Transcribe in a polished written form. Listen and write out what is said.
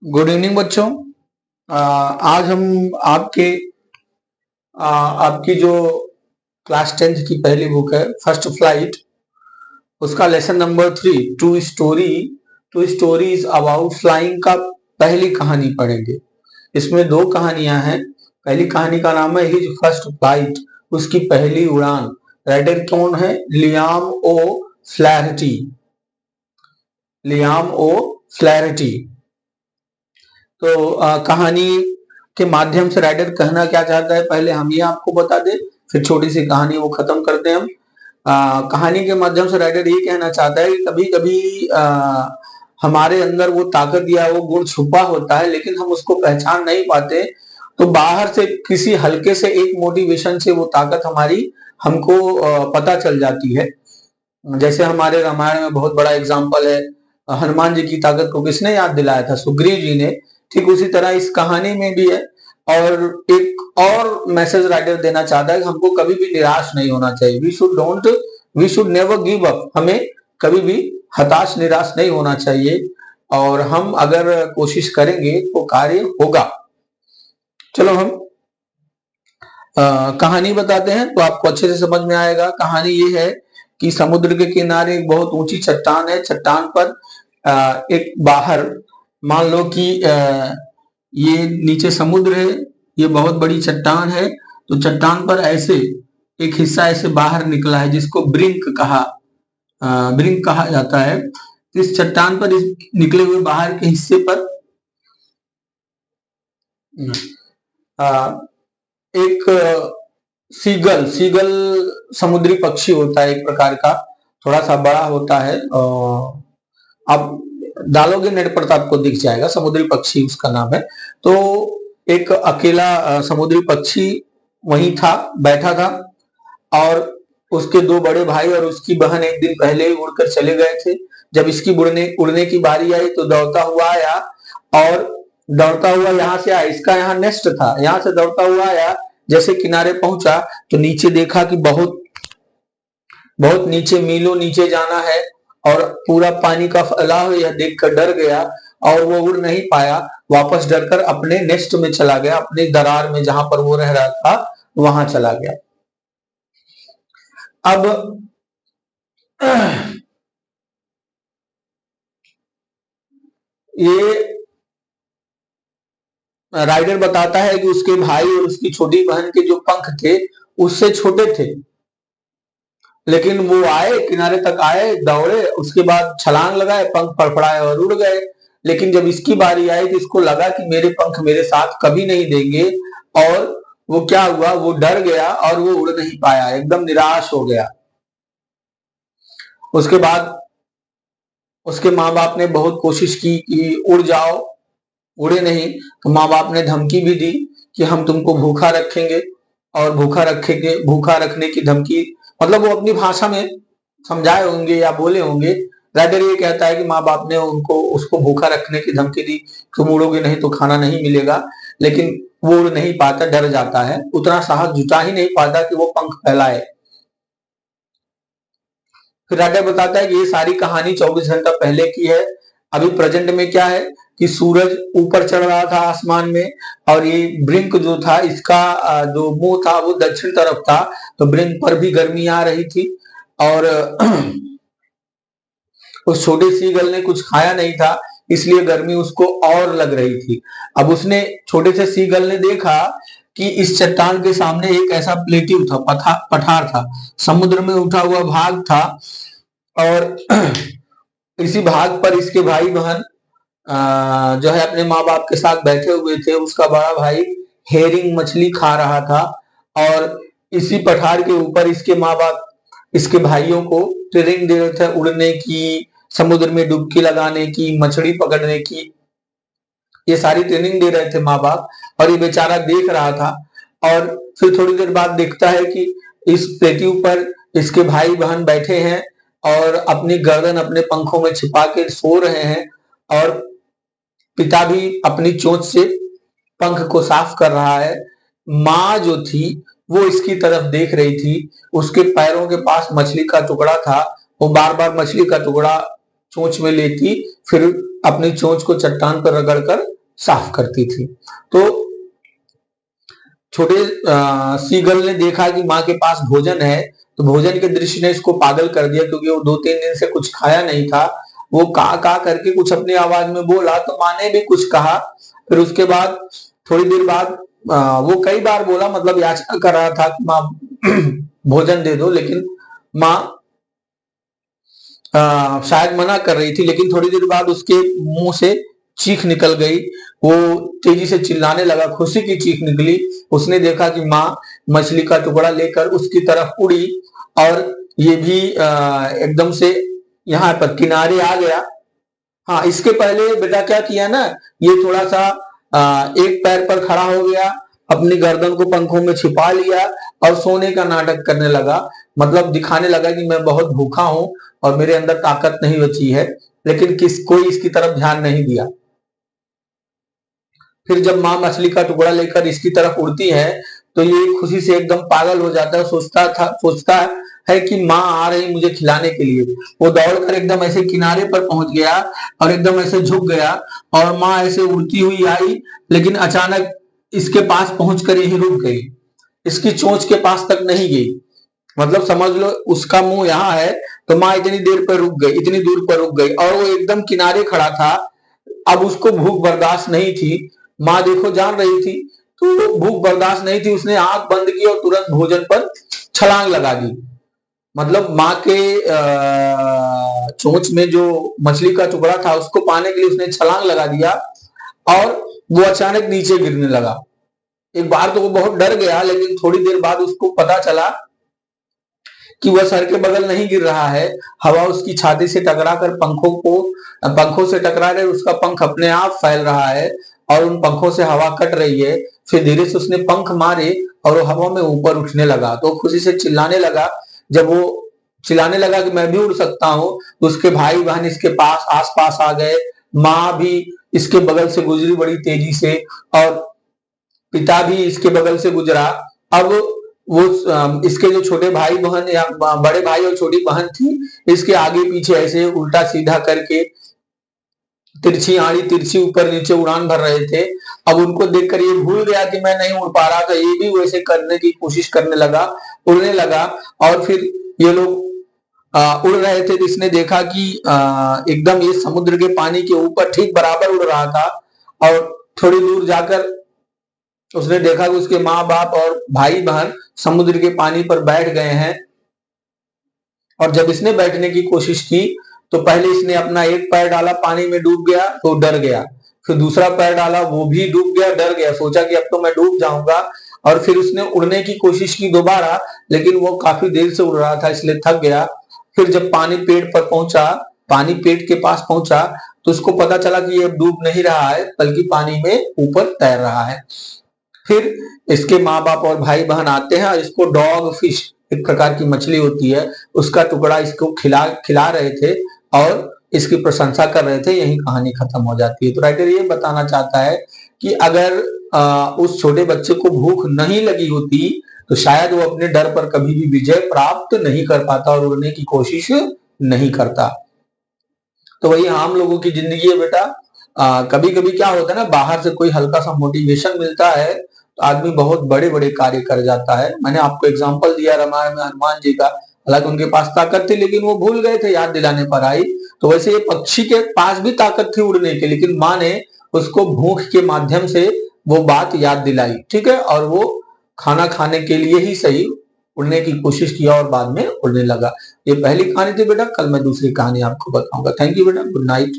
Good evening बच्चों। आज हम आपके आपकी जो क्लास 10th की पहली बुक है फर्स्ट फ्लाइट, उसका lesson number 3 two stories about flying का पहली कहानी पढ़ेंगे। इसमें दो कहानियां हैं। पहली कहानी का नाम है हिज फर्स्ट फ्लाइट, उसकी पहली उड़ान। राइटर कौन है? लियाम ओ फ्लैरिटी। तो कहानी के माध्यम से राइटर कहना क्या चाहता है, पहले हम ये आपको बता दें, फिर छोटी सी कहानी वो खत्म करते हैं हम। कहानी के माध्यम से राइटर ये कहना चाहता है कि कभी कभी हमारे अंदर वो ताकत या वो गुण छुपा होता है, लेकिन हम उसको पहचान नहीं पाते। तो बाहर से किसी हल्के से एक मोटिवेशन से वो ताकत हमारी हमको पता चल जाती है। जैसे हमारे रामायण में बहुत बड़ा एग्जाम्पल है, हनुमान जी की ताकत को किसने याद दिलाया था? सुग्रीव जी ने। ठीक उसी तरह इस कहानी में भी है। और एक और मैसेज राइटर देना चाहता है कि हमको कभी भी निराश नहीं होना चाहिए। We should never give up. हमें कभी भी हताश निराश नहीं होना चाहिए, और हम अगर कोशिश करेंगे तो कार्य होगा। चलो हम कहानी बताते हैं तो आपको अच्छे से समझ में आएगा। कहानी ये है कि समुद्र के किनारे एक बहुत ऊंची चट्टान है। चट्टान पर एक बाहर, मान लो कि ये नीचे समुद्र है, ये बहुत बड़ी चट्टान है। तो चट्टान पर ऐसे एक हिस्सा ऐसे बाहर निकला है जिसको ब्रिंक कहा जाता है। इस चट्टान पर इस निकले हुए बाहर के हिस्से पर एक सीगल समुद्री पक्षी होता है, एक प्रकार का, थोड़ा सा बड़ा होता है। आप डालोगे नेट पर तो आपको दिख जाएगा, समुद्री पक्षी उसका नाम है। तो एक अकेला समुद्री पक्षी वहीं था, बैठा था, और उसके दो बड़े भाई और उसकी बहन एक दिन पहले ही उड़कर चले गए थे। जब इसकी उड़ने की बारी आई तो दौड़ता हुआ आया, और दौड़ता हुआ यहाँ से आया, इसका यहाँ नेस्ट था, यहाँ से दौड़ता हुआ आया। जैसे किनारे पहुंचा तो नीचे देखा कि बहुत बहुत नीचे, मीलों नीचे जाना है, और पूरा पानी का फैलाव, यह देखकर डर गया और वो उड़ नहीं पाया। वापस डरकर अपने नेस्ट में चला गया, अपने दरार में जहां पर वो रह रहा था वहां चला गया। अब ये राइडर बताता है कि उसके भाई और उसकी छोटी बहन के जो पंख थे उससे छोटे थे, लेकिन वो आए, किनारे तक आए, दौड़े, उसके बाद छलांग लगाए, पंख फड़फड़ाए और उड़ गए। लेकिन जब इसकी बारी आई तो इसको लगा कि मेरे पंख मेरे साथ कभी नहीं देंगे, और वो क्या हुआ, वो डर गया और वो उड़ नहीं पाया, एकदम निराश हो गया। उसके बाद उसके माँ बाप ने बहुत कोशिश की कि उड़ जाओ, उड़े नहीं। तो माँ बाप ने धमकी भी दी कि हम तुमको भूखा रखेंगे, और भूखा रखने की धमकी, मतलब वो अपनी भाषा में समझाए होंगे या बोले होंगे। राइटर ये कहता है कि माँ बाप ने उसको भूखा रखने की धमकी दी, तुम उड़ोगे नहीं तो खाना नहीं मिलेगा। लेकिन वो उड़ नहीं पाता, डर जाता है, उतना साहस जुटा ही नहीं पाता कि वो पंख फैलाए। फिर राइटर बताता है कि ये सारी कहानी 24 घंटा पहले की है। अभी प्रेजेंट में क्या है कि सूरज ऊपर चढ़ रहा था आसमान में, और ये ब्रिंक जो था, इसका जो मुंह था वो दक्षिण तरफ था, तो ब्रिंक पर भी गर्मी आ रही थी। और उस छोटे सीगल ने कुछ खाया नहीं था, इसलिए गर्मी उसको और लग रही थी। अब उसने, छोटे से सीगल ने देखा कि इस चट्टान के सामने एक ऐसा प्लेट्यू था, पठार था, समुद्र में उठा हुआ भाग था, और इसी भाग पर इसके भाई बहन जो है अपने माँ बाप के साथ बैठे हुए थे। उसका बड़ा भाई हेरिंग मछली खा रहा था, और इसी पठार के ऊपर इसके माँ बाप इसके भाइयों को ट्रेनिंग दे रहे थे, उड़ने की, समुद्र में डुबकी लगाने की, मछली पकड़ने की, ये सारी ट्रेनिंग दे रहे थे माँ बाप। और ये बेचारा देख रहा था। और फिर थोड़ी देर बाद देखता है कि इस प्लेट्यू पर इसके भाई बहन बैठे हैं, और अपनी गर्दन अपने पंखों में छिपा के सो रहे हैं, और पिता भी अपनी चोंच से पंख को साफ कर रहा है। माँ जो थी वो इसकी तरफ देख रही थी, उसके पैरों के पास मछली का टुकड़ा था, वो बार बार मछली का टुकड़ा चोंच में लेती, फिर अपनी चोंच को चट्टान पर रगड़कर साफ करती थी। तो छोटे सीगल ने देखा कि माँ के पास भोजन है, तो भोजन के दृश्य ने इसको पागल कर दिया, क्योंकि वो 2-3 दिन से कुछ खाया नहीं था। वो का करके कुछ अपनी आवाज में बोला, तो माँ ने भी कुछ कहा। फिर उसके बाद थोड़ी देर बाद वो कई बार बोला, मतलब याचना कर रहा था कि माँ भोजन दे दो, लेकिन माँ शायद मना कर रही थी। लेकिन थोड़ी देर बाद उसके मुंह से चीख निकल गई। वो तेजी से चिल्लाने लगा, खुशी की चीख निकली। उसने देखा कि माँ मछली का टुकड़ा लेकर उसकी तरफ उड़ी, और ये भी एकदम से यहाँ पर किनारे आ गया। हाँ, इसके पहले बेटा क्या किया ना, ये थोड़ा सा एक पैर पर खड़ा हो गया, अपनी गर्दन को पंखों में छिपा लिया और सोने का नाटक करने लगा। मतलब दिखाने लगा कि मैं बहुत भूखा हूं और मेरे अंदर ताकत नहीं बची है। लेकिन कोई इसकी तरफ ध्यान नहीं दिया। फिर जब माँ मछली का टुकड़ा लेकर इसकी तरफ उड़ती है, तो ये खुशी से एकदम पागल हो जाता है। सोचता है कि माँ आ रही मुझे खिलाने के लिए। वो दौड़कर एकदम ऐसे किनारे पर पहुंच गया और एकदम ऐसे झुक गया, और माँ ऐसे उड़ती हुई आई, लेकिन अचानक इसके पास पहुंचकर यही रुक गई। इसकी चोंच के पास तक नहीं गई। मतलब समझ लो, उसका मुंह यहाँ है, तो माँ इतनी देर पर रुक गई, इतनी दूर पर रुक गई, और वो एकदम किनारे खड़ा था। अब उसको भूख बर्दाश्त नहीं थी। माँ देखो जान रही थी, तो भूख बर्दाश्त नहीं थी। उसने आंख बंद की और तुरंत भोजन पर छलांग लगा दी। मतलब माँ के चोंच में जो मछली का टुकड़ा था, उसको पाने के लिए उसने छलांग लगा दिया, और वो अचानक नीचे गिरने लगा। एक बार तो वो बहुत डर गया, लेकिन थोड़ी देर बाद उसको पता चला कि वह सर के बगल नहीं गिर रहा है। हवा उसकी छाती से टकराकर पंखों से टकरा रहे, उसका पंख अपने आप फैल रहा है और उन पंखों से हवा कट रही है। फिर धीरे से उसने पंख मारे और वो हवा में ऊपर उठने लगा। तो खुशी से चिल्लाने लगा। जब वो चिल्लाने लगा कि मैं भी उड़ सकता हूँ, तो उसके भाई बहन इसके पास आस-पास आ गए। माँ भी इसके बगल से गुजरी बड़ी तेजी से, और पिता भी इसके बगल से गुजरा। अब वो इसके जो छोटे भाई बहन या बड़े भाई और छोटी बहन थी, इसके आगे पीछे ऐसे उल्टा सीधा करके तिरछी आड़ी तिरछी ऊपर नीचे उड़ान भर रहे थे। अब उनको देखकर ये भूल गया कि मैं नहीं उड़ पा रहा था। ये भी वैसे करने की कोशिश करने लगा, उड़ने लगा। और फिर ये लोग उड़ रहे थे, तो इसने देखा कि एकदम ये समुद्र के पानी के ऊपर ठीक बराबर उड़ रहा था। और थोड़ी दूर जाकर उसने देखा कि उसके माँ बाप और भाई बहन समुद्र के पानी पर बैठ गए हैं। और जब इसने बैठने की कोशिश की, तो पहले इसने अपना एक पैर डाला, पानी में डूब गया तो डर गया। फिर दूसरा पैर डाला, वो भी डूब गया, डर गया, सोचा कि अब तो मैं डूब जाऊंगा। और फिर उसने उड़ने की कोशिश की दोबारा, लेकिन वो काफी देर से उड़ रहा था, इसलिए थक गया। फिर जब पानी पेट पर पहुंचा, पानी पेट के पास पहुंचा, तो उसको पता चला कि ये डूब नहीं रहा है, बल्कि पानी में ऊपर तैर रहा है। फिर इसके माँ बाप और भाई बहन आते हैं और इसको डॉग फिश, एक प्रकार की मछली होती है, उसका टुकड़ा इसको खिला रहे थे और इसकी प्रशंसा कर रहे थे। यही कहानी खत्म हो जाती है। तो राइटर ये बताना चाहता है कि अगर उस छोटे बच्चे को भूख नहीं लगी होती, तो शायद वो अपने डर पर कभी भी विजय प्राप्त नहीं कर पाता और उड़ने की कोशिश नहीं करता। तो वही आम लोगों की जिंदगी है बेटा। कभी कभी क्या होता है ना, बाहर से कोई हल्का सा मोटिवेशन मिलता है, तो आदमी बहुत बड़े बड़े कार्य कर जाता है। मैंने आपको एग्जांपल दिया रामायण में हनुमान जी का। हालांकि उनके पास ताकत थी, लेकिन वो भूल गए थे, याद दिलाने पर आई। तो वैसे ये पक्षी के पास भी ताकत थी उड़ने की, लेकिन माँ ने उसको भूख के माध्यम से वो बात याद दिलाई, ठीक है। और वो खाना खाने के लिए ही सही उड़ने की कोशिश किया और बाद में उड़ने लगा। ये पहली कहानी थी बेटा। कल मैं दूसरी कहानी आपको बताऊंगा। थैंक यू बेटा, गुड नाइट।